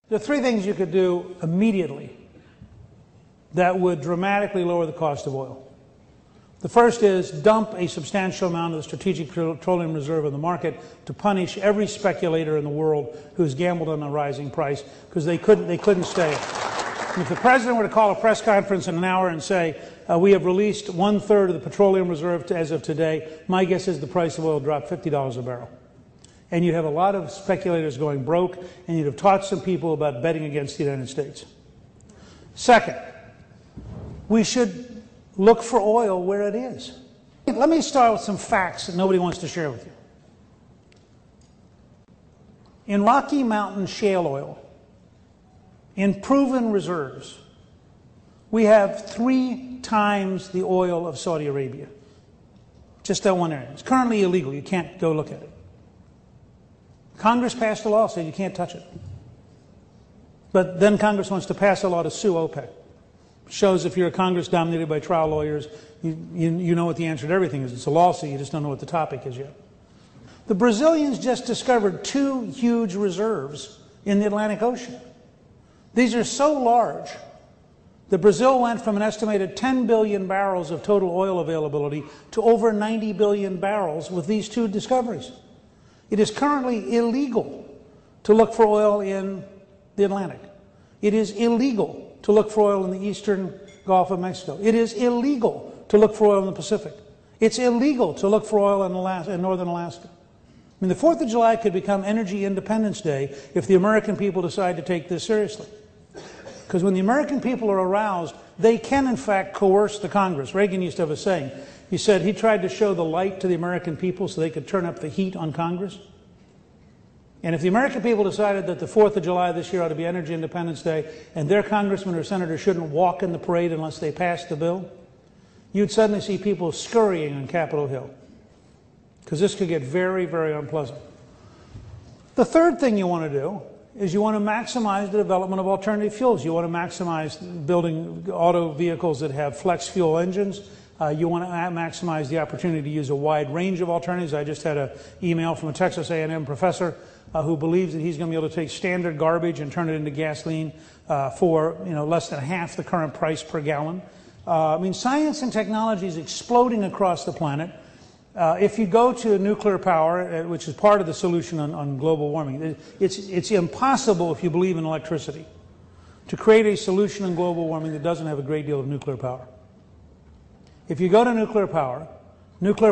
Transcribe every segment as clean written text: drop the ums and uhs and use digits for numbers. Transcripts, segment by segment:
There are three things you could do immediately that would dramatically lower the cost of oil. The first is dump a substantial amount of the strategic petroleum reserve in the market to punish every speculator in the world who's gambled on a rising price, because they couldn't stay. And if the president were to call a press conference in an hour and say, we have released 1/3 of the petroleum reserve as of today, my guess is the price of oil dropped $50 a barrel. And you'd have a lot of speculators going broke, and you'd have taught some people about betting against the United States. Second, we should look for oil where it is. Let me start with some facts that nobody wants to share with you. In Rocky Mountain shale oil, in proven reserves, we have 3 times the oil of Saudi Arabia. Just that one area. It's currently illegal. You can't go look at it. Congress passed a law saying you can't touch it. But then Congress wants to pass a law to sue OPEC. Shows if you're a Congress dominated by trial lawyers, you know what the answer to everything is. It's a lawsuit, you just don't know what the topic is yet. The Brazilians just discovered 2 huge reserves in the Atlantic Ocean. These are so large that Brazil went from an estimated 10 billion barrels of total oil availability to over 90 billion barrels with these 2 discoveries. It is currently illegal to look for oil in the Atlantic. It is illegal to look for oil in the eastern Gulf of Mexico. It is illegal to look for oil in the Pacific. It's illegal to look for oil in northern Alaska. I mean, the 4th of July could become Energy Independence Day if the American people decide to take this seriously. Because when the American people are aroused, they can, in fact, coerce the Congress. Reagan used to have a saying. He said he tried to show the light to the American people so they could turn up the heat on Congress. And if the American people decided that the 4th of July this year ought to be Energy Independence Day, and their congressman or senator shouldn't walk in the parade unless they passed the bill, you'd suddenly see people scurrying on Capitol Hill. Because this could get very, very unpleasant. The third thing you want to do is you want to maximize the development of alternative fuels. You want to maximize building auto vehicles that have flex fuel engines. You want to maximize the opportunity to use a wide range of alternatives. I just had an email from a Texas A&M professor who believes that he's going to be able to take standard garbage and turn it into gasoline for less than half the current price per gallon. I mean, science and technology is exploding across the planet. If you go to nuclear power, which is part of the solution on global warming, it's impossible, if you believe in electricity, to create a solution on global warming that doesn't have a great deal of nuclear power. If you go to nuclear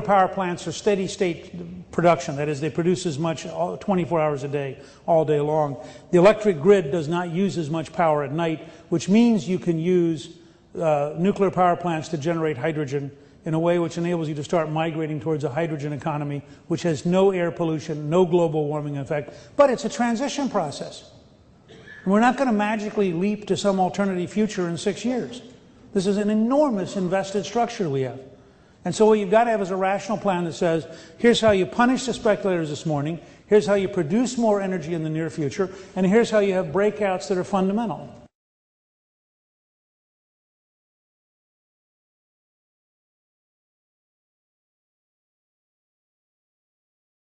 power plants are steady state production. That is, they produce as much 24 hours a day, all day long. The electric grid does not use as much power at night, which means you can use nuclear power plants to generate hydrogen in a way which enables you to start migrating towards a hydrogen economy, which has no air pollution, no global warming effect. But it's a transition process. And we're not going to magically leap to some alternative future in 6 years. This is an enormous invested structure we have. And so what you've got to have is a rational plan that says, here's how you punish the speculators this morning, here's how you produce more energy in the near future, and here's how you have breakouts that are fundamental.